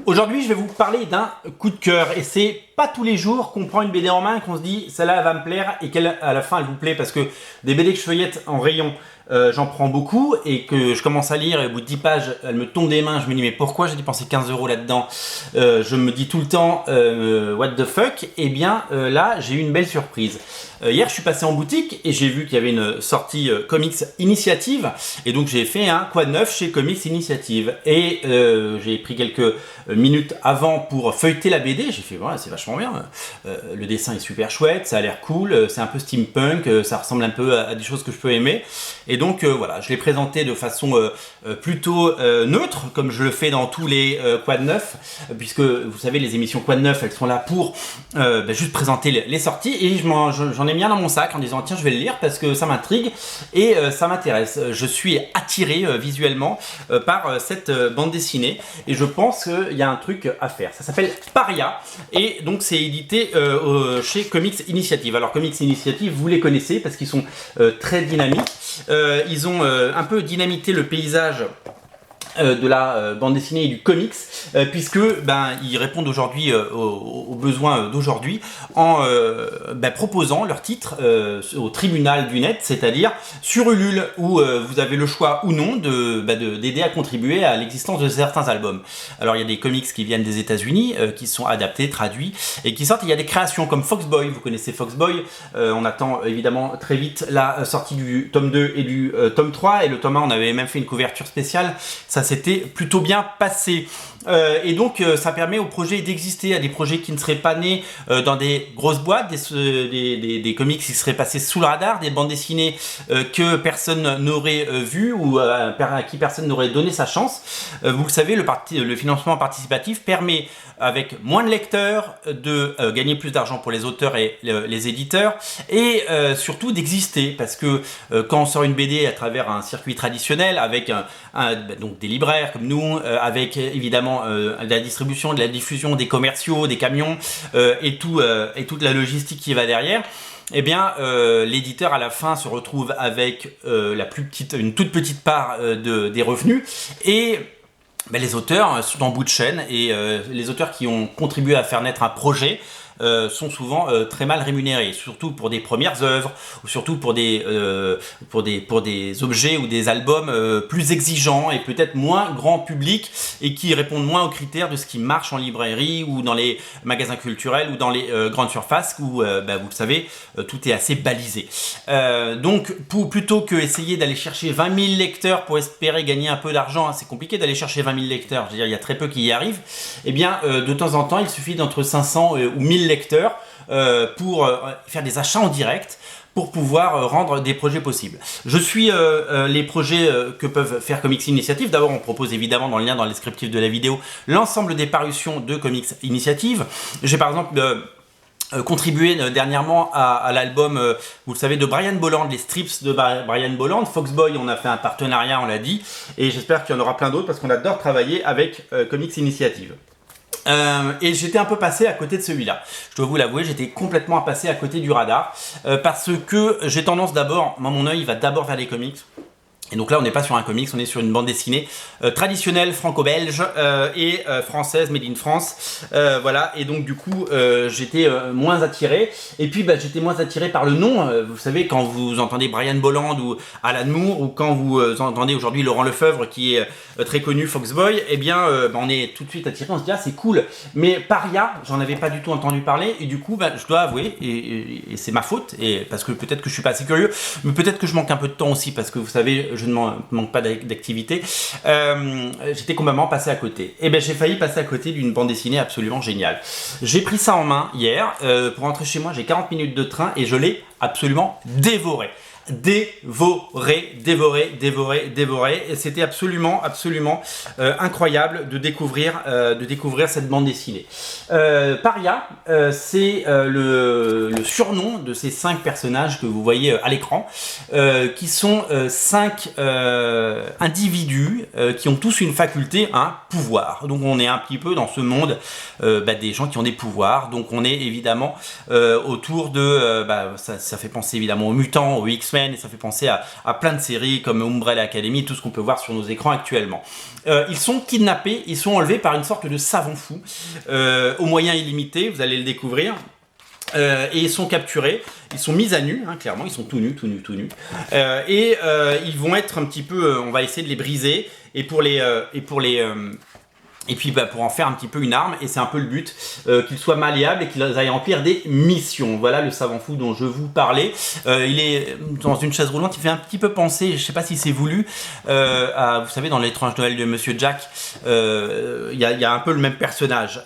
Aujourd'hui, je vais vous parler d'un coup de cœur et c'est pas tous les jours qu'on prend une BD en main et qu'on se dit celle-là va me plaire et qu'à la fin elle vous plaît, parce que des BD que je feuillette en rayon, j'en prends beaucoup et que je commence à lire et au bout de 10 pages elle me tombe des mains, je me dis mais pourquoi j'ai dépensé 15 € là-dedans, je me dis tout le temps what the fuck. Et bien là j'ai eu une belle surprise. Hier je suis passé en boutique et j'ai vu qu'il y avait une sortie Comics Initiative et donc j'ai fait un quoi de neuf chez Comics Initiative et j'ai pris quelques minutes avant pour feuilleter la BD. J'ai fait voilà, c'est vachement bien, le dessin est super chouette, ça a l'air cool, c'est un peu steampunk, ça ressemble un peu à des choses que je peux aimer et donc voilà, je l'ai présenté de façon plutôt neutre comme je le fais dans tous les quoi de neuf, puisque vous savez les émissions quoi de neuf elles sont là pour juste présenter les sorties et j'en ai mis un dans mon sac en disant tiens je vais le lire parce que ça m'intrigue et ça m'intéresse. Je suis attiré visuellement par cette bande dessinée et je pense qu'il y a un truc à faire. Ça s'appelle Paria et donc c'est édité chez Comics Initiative. Alors Comics Initiative vous les connaissez parce qu'ils sont très dynamiques. Ils ont un peu dynamité le paysage de la bande dessinée et du comics, puisque ils répondent aujourd'hui aux besoins d'aujourd'hui en proposant leur titre au tribunal du net, c'est-à-dire sur Ulule où vous avez le choix ou non d'aider à contribuer à l'existence de certains albums. Alors il y a des comics qui viennent des États-Unis, qui sont adaptés, traduits et qui sortent. Il y a des créations comme Foxboy, vous connaissez Foxboy, on attend évidemment très vite la sortie du tome 2 et du tome 3 et le tome 1 on avait même fait une couverture spéciale, ça s'était plutôt bien passé. Et donc ça permet aux projets d'exister, à des projets qui ne seraient pas nés dans des grosses boîtes, des comics qui seraient passés sous le radar, des bandes dessinées que personne n'aurait vues ou à qui personne n'aurait donné sa chance. Vous le savez, le financement participatif permet avec moins de lecteurs de gagner plus d'argent pour les auteurs et les éditeurs et surtout d'exister, parce que quand on sort une BD à travers un circuit traditionnel avec donc des libraires comme nous, avec évidemment de la distribution, de la diffusion, des commerciaux, des camions et toute la logistique qui va derrière, eh bien l'éditeur à la fin se retrouve avec une toute petite part des revenus et les auteurs sont en bout de chaîne et les auteurs qui ont contribué à faire naître un projet sont souvent très mal rémunérés, surtout pour des premières œuvres ou surtout pour des objets ou des albums plus exigeants et peut-être moins grand public et qui répondent moins aux critères de ce qui marche en librairie ou dans les magasins culturels ou dans les grandes surfaces où vous le savez tout est assez balisé. Donc plutôt que essayer d'aller chercher 20 000 lecteurs pour espérer gagner un peu d'argent, c'est compliqué d'aller chercher 20 000 lecteurs, je veux dire, il y a très peu qui y arrivent, et bien de temps en temps il suffit d'entre 500 ou 1000 lecteurs pour faire des achats en direct pour pouvoir rendre des projets possibles. Je suis les projets que peuvent faire Comics Initiative. D'abord, on propose évidemment dans le lien dans le descriptif de la vidéo l'ensemble des parutions de Comics Initiative. J'ai par exemple contribué dernièrement à l'album, vous le savez, de Brian Bolland, les strips de Brian Bolland. Foxboy, on a fait un partenariat, on l'a dit, et j'espère qu'il y en aura plein d'autres parce qu'on adore travailler avec Comics Initiative. Et j'étais un peu passé à côté de celui-là. Je dois vous l'avouer, j'étais complètement passé à côté du radar parce que j'ai tendance d'abord, mon œil va d'abord vers les comics. Et donc là on n'est pas sur un comics, on est sur une bande dessinée traditionnelle franco-belge et française, made in France, voilà, et donc du coup j'étais moins attiré, et puis j'étais moins attiré par le nom. Vous savez, quand vous entendez Brian Bolland ou Alan Moore, ou quand vous entendez aujourd'hui Laurent Lefebvre qui est très connu, Foxboy, et bien on est tout de suite attiré, on se dit ah c'est cool, mais Paria, j'en avais pas du tout entendu parler, et du coup je dois avouer, et c'est ma faute, et parce que peut-être que je suis pas assez curieux, mais peut-être que je manque un peu de temps aussi, parce que vous savez, je ne manque pas d'activité, j'étais complètement passé à côté. Et j'ai failli passer à côté d'une bande dessinée absolument géniale. J'ai pris ça en main hier, pour rentrer chez moi, j'ai 40 minutes de train et je l'ai absolument dévoré. Dévoré. Et c'était absolument incroyable de découvrir cette bande dessinée. Paria, c'est le surnom de ces 5 personnages que vous voyez à l'écran, qui sont 5 individus qui ont tous une faculté, un pouvoir. Donc on est un petit peu dans ce monde des gens qui ont des pouvoirs. Donc on est évidemment autour de, ça fait penser évidemment aux mutants, aux X-Men, X-Men, et ça fait penser à plein de séries comme Umbrella Academy, tout ce qu'on peut voir sur nos écrans actuellement. Ils sont kidnappés, ils sont enlevés par une sorte de savant fou, aux moyens illimités, vous allez le découvrir. Et ils sont capturés, ils sont mis à nu, hein, clairement, ils sont tout nus. Ils vont être un petit peu, on va essayer de les briser, et puis pour en faire un petit peu une arme, et c'est un peu le but, qu'ils soient malléables et qu'ils aillent remplir des missions. Voilà le savant fou dont je vous parlais. Il est dans une chaise roulante, il fait un petit peu penser, je sais pas si c'est voulu, vous savez, dans l'étrange Noël de Monsieur Jack, il y a un peu le même personnage.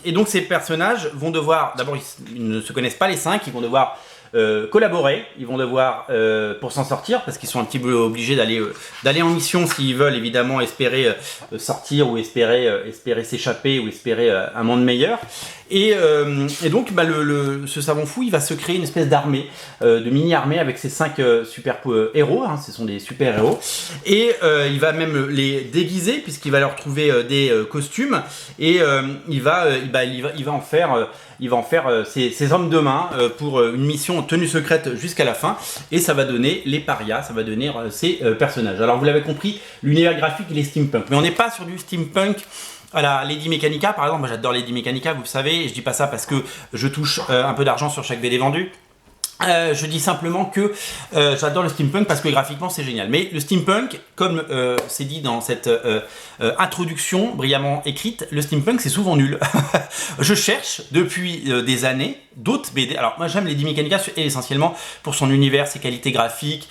Et donc ces personnages vont devoir, d'abord ils ne se connaissent pas les 5, ils vont devoir collaborer, ils vont devoir pour s'en sortir, parce qu'ils sont un petit peu obligés d'aller en mission s'ils veulent évidemment espérer sortir, ou espérer s'échapper, ou espérer un monde meilleur. Et donc ce savant fou, il va se créer une espèce d'armée, de mini-armée avec ses 5 super héros, hein, ce sont des super héros, et il va même les déguiser puisqu'il va leur trouver des costumes, et il va en faire ses hommes de main pour une mission tenue secrète jusqu'à la fin, et ça va donner les parias, ça va donner ces personnages. Alors vous l'avez compris, l'univers graphique il est steampunk, mais on n'est pas sur du steampunk à la Lady Mechanica par exemple. Moi j'adore Lady Mechanica, vous le savez, et je dis pas ça parce que je touche un peu d'argent sur chaque BD vendu. Je dis simplement que j'adore le steampunk parce que graphiquement c'est génial. Mais le steampunk, comme c'est dit dans cette introduction brillamment écrite, le steampunk c'est souvent nul. Je cherche depuis des années d'autres BD. Alors moi j'aime Lady Mechanica essentiellement pour son univers, ses qualités graphiques,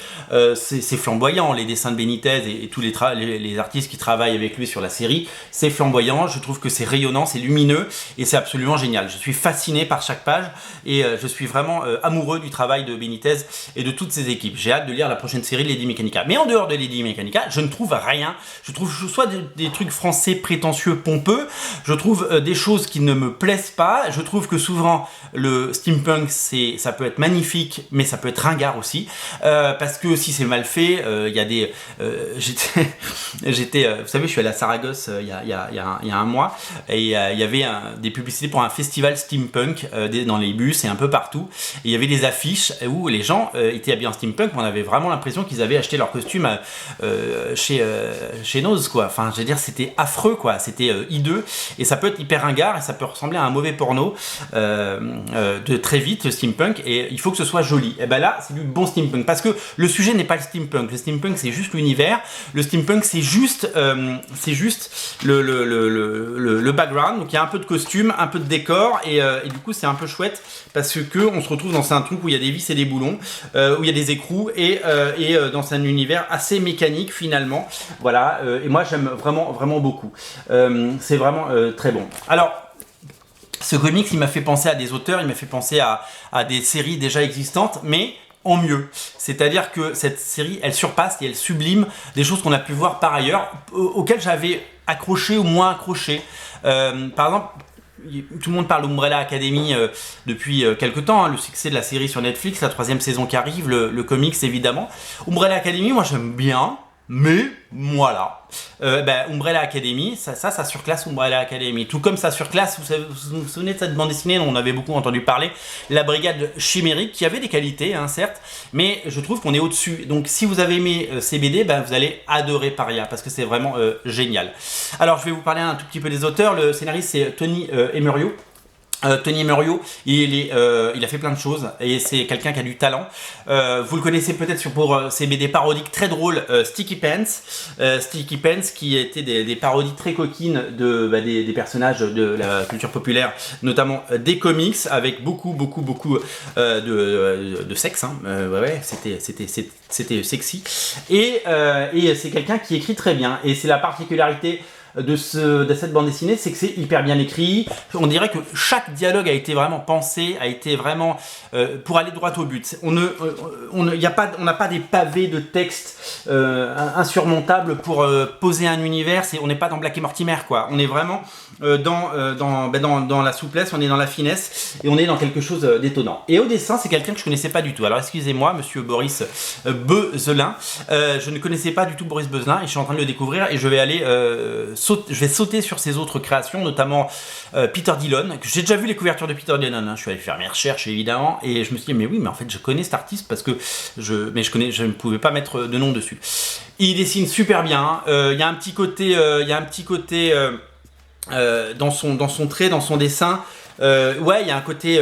c'est flamboyant, les dessins de Benitez et tous les artistes qui travaillent avec lui sur la série, c'est flamboyant, je trouve que c'est rayonnant, c'est lumineux et c'est absolument génial. Je suis fasciné par chaque page et je suis vraiment amoureux du travail de Benitez et de toutes ses équipes. J'ai hâte de lire la prochaine série de Lady Mechanica. Mais en dehors de Lady Mechanica, je ne trouve rien. Je trouve soit des trucs français prétentieux, pompeux, je trouve des choses qui ne me plaisent pas, je trouve que souvent le steampunk ça peut être magnifique, mais ça peut être ringard aussi, parce que si c'est mal fait, il y a des... j'étais, vous savez, je suis allé à Saragosse il y a un mois, et il y avait des publicités pour un festival steampunk dans les bus et un peu partout, et il y avait des affiches où les gens étaient habillés en steampunk, mais on avait vraiment l'impression qu'ils avaient acheté leur costume chez Nose, quoi. Enfin, je veux dire, c'était affreux, quoi. C'était hideux, et ça peut être hyper ringard, et ça peut ressembler à un mauvais porno de très vite, le steampunk, et il faut que ce soit joli. Et ben là, c'est du bon steampunk, parce que le sujet n'est pas le steampunk. Le steampunk, c'est juste l'univers. Le steampunk, c'est juste le background. Donc il y a un peu de costume, un peu de décor, et du coup, c'est un peu chouette, parce que on se retrouve dans un truc où il y a des vis et des boulons, où il y a des écrous, et dans un univers assez mécanique finalement. Voilà, et moi j'aime vraiment beaucoup. C'est vraiment très bon. Alors, ce comics, il m'a fait penser à des auteurs, il m'a fait penser à des séries déjà existantes, mais en mieux. C'est-à-dire que cette série, elle surpasse et elle sublime des choses qu'on a pu voir par ailleurs, auxquelles j'avais accroché ou moins accroché. Par exemple, tout le monde parle d'Umbrella Academy depuis quelques temps, hein, le succès de la série sur Netflix, la 3e saison qui arrive, le comics évidemment. Umbrella Academy, moi j'aime bien, mais voilà. Umbrella Academy, ça surclasse Umbrella Academy. Tout comme ça surclasse, vous vous souvenez de cette bande dessinée dont on avait beaucoup entendu parler, La Brigade Chimérique, qui avait des qualités, hein, certes, mais je trouve qu'on est au-dessus. Donc si vous avez aimé ces BD, vous allez adorer Paria, parce que c'est vraiment génial. Alors je vais vous parler un tout petit peu des auteurs. Le scénariste c'est Tony Emerio. Tony Emerio, il a fait plein de choses et c'est quelqu'un qui a du talent. Vous le connaissez peut-être pour ses BD parodiques très drôles, Sticky Pants. Sticky Pants qui étaient des parodies très coquines des personnages de la culture populaire, notamment des comics, avec beaucoup de sexe. Hein. Ouais, c'était sexy. Et c'est quelqu'un qui écrit très bien. Et c'est la particularité de cette bande dessinée, c'est que c'est hyper bien écrit. On dirait que chaque dialogue a été vraiment pensé, a été vraiment pour aller droit au but. On n'a pas des pavés de texte insurmontables pour poser un univers. On n'est pas dans Black et Mortimer, quoi. On est vraiment dans la souplesse, on est dans la finesse, et on est dans quelque chose d'étonnant. Et au dessin, c'est quelqu'un que je connaissais pas du tout. Alors excusez-moi, monsieur Boris Bezelin, je ne connaissais pas du tout Boris Bezelin, et je suis en train de le découvrir, et je vais aller je vais sauter sur ses autres créations, notamment Peter Dillon, que j'ai déjà vu les couvertures de Peter Dillon, hein. Je suis allé faire mes recherches évidemment, et je me suis dit mais oui, mais en fait je connais cet artiste parce que je ne pouvais pas mettre de nom dessus. Il dessine super bien, il y a un petit côté, dans son trait, dans son dessin. Ouais, il y a un côté,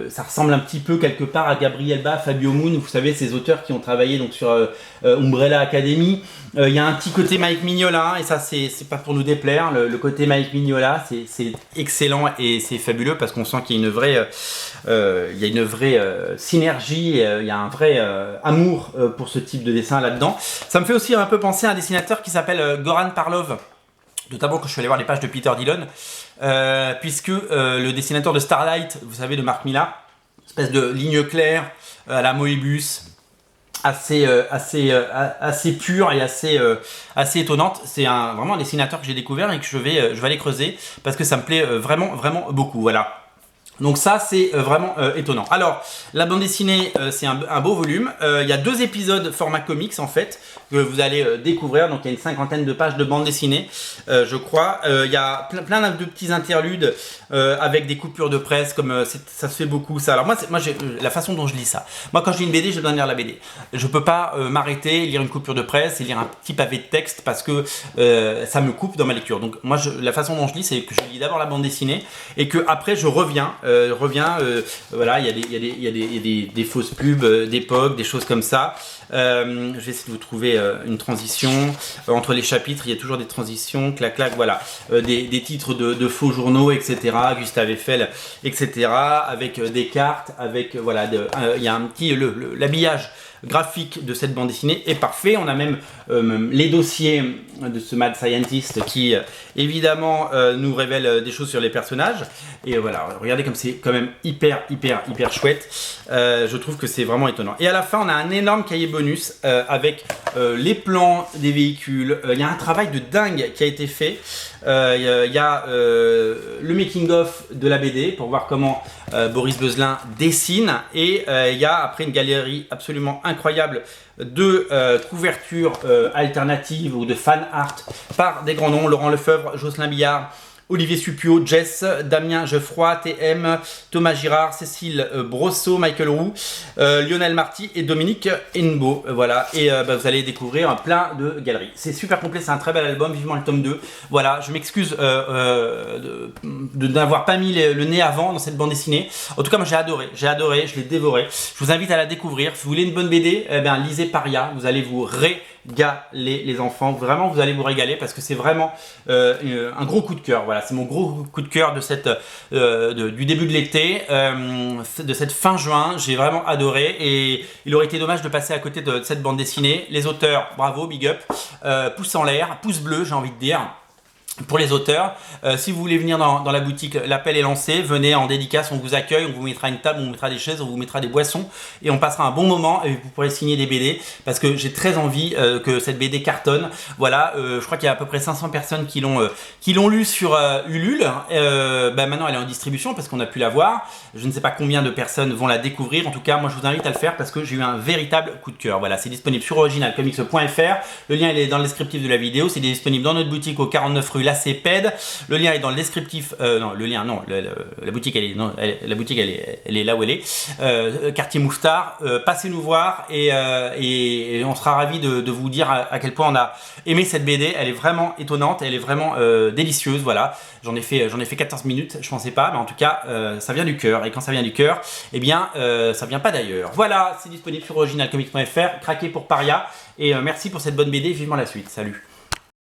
ça ressemble un petit peu quelque part à Gabriel Ba, Fabio Moon, vous savez, ces auteurs qui ont travaillé donc sur Umbrella Academy. Il y a un petit côté Mike Mignola, et ça c'est pas pour nous déplaire, le côté Mike Mignola, c'est excellent et c'est fabuleux parce qu'on sent qu'il y a une vraie, synergie, il y a un vrai amour pour ce type de dessin là-dedans. Ça me fait aussi un peu penser à un dessinateur qui s'appelle Goran Parlov, notamment quand je suis allé voir les pages de Peter Dillon, puisque le dessinateur de Starlight, vous savez, de Mark Millar, espèce de ligne claire à la Moebius, assez pure et assez étonnante. C'est vraiment un dessinateur que j'ai découvert et que je vais aller creuser parce que ça me plaît vraiment beaucoup. Voilà. Donc ça c'est vraiment étonnant. Alors la bande dessinée c'est un beau volume, il y a 2 épisodes format comics en fait que vous allez découvrir, donc il y a une 50aine de pages de bande dessinée je crois, il y a plein de petits interludes avec des coupures de presse comme ça se fait beaucoup ça. Alors moi j'ai la façon dont je lis ça, moi quand je lis une BD j'ai besoin de lire la BD, je peux pas m'arrêter, lire une coupure de presse et lire un petit pavé de texte parce que ça me coupe dans ma lecture. Donc moi la façon dont je lis c'est que je lis d'abord la bande dessinée et que après je reviens voilà, il y a des fausses pubs d'époque, des choses comme ça. Je vais essayer de vous trouver une transition entre les chapitres. Il y a toujours des transitions, clac clac, voilà, des titres de faux journaux, etc. Gustave Eiffel, etc. Avec des cartes, avec voilà, il y a un petit l'habillage graphique de cette bande dessinée est parfait. On a même les dossiers de ce Mad Scientist qui évidemment nous révèle des choses sur les personnages et voilà, regardez comme c'est quand même hyper chouette. Je trouve que c'est vraiment étonnant et à la fin on a un énorme cahier bonus avec les plans des véhicules. Il y a un travail de dingue qui a été fait. Il y a le making of de la BD pour voir comment Boris Bezelin dessine et il y a après une galerie absolument incroyable de couvertures alternatives ou de fan art par des grands noms, Laurent Lefebvre, Jocelyn Billard, Olivier Suppiot, Jess, Damien Geoffroy, TM, Thomas Girard, Cécile Brosseau, Michael Roux, Lionel Marty et Dominique Hennebeau. Voilà, et vous allez découvrir plein de galeries. C'est super complet, c'est un très bel album, vivement le tome 2. Voilà, je m'excuse de n'avoir pas mis le nez avant dans cette bande dessinée. En tout cas, moi j'ai adoré, je l'ai dévoré. Je vous invite à la découvrir. Si vous voulez une bonne BD, lisez Paria, vous allez vous régaler les enfants, vraiment vous allez vous régaler parce que c'est vraiment un gros coup de cœur. Voilà, c'est mon gros coup de cœur de du début de l'été, de cette fin juin. J'ai vraiment adoré et il aurait été dommage de passer à côté de cette bande dessinée. Les auteurs, bravo, big up, pouce en l'air, pouce bleu j'ai envie de dire. Pour les auteurs, si vous voulez venir dans la boutique, l'appel est lancé, venez en dédicace, on vous accueille, on vous mettra une table, on vous mettra des chaises, on vous mettra des boissons et on passera un bon moment et vous pourrez signer des BD parce que j'ai très envie que cette BD cartonne. Voilà, je crois qu'il y a à peu près 500 personnes qui l'ont lu sur Ulule. Maintenant elle est en distribution parce qu'on a pu la voir. Je ne sais pas combien de personnes vont la découvrir. En tout cas, moi je vous invite à le faire parce que j'ai eu un véritable coup de cœur. Voilà, c'est disponible sur originalcomics.fr. Le lien il est dans le descriptif de la vidéo. C'est disponible dans notre boutique au 49 rue La Cépède. Le lien est dans le descriptif. La boutique elle est là où elle est. Quartier Mouffetard. Passez nous voir et on sera ravis de vous dire à quel point on a aimé cette BD. Elle est vraiment étonnante, elle est vraiment délicieuse. Voilà, j'en ai fait 14 minutes. Je pensais pas, mais en tout cas ça vient du cœur. Et quand ça vient du cœur, eh bien ça vient pas d'ailleurs. Voilà, c'est disponible sur originalcomics.fr. Craquez pour Paria et merci pour cette bonne BD. Vivement la suite. Salut.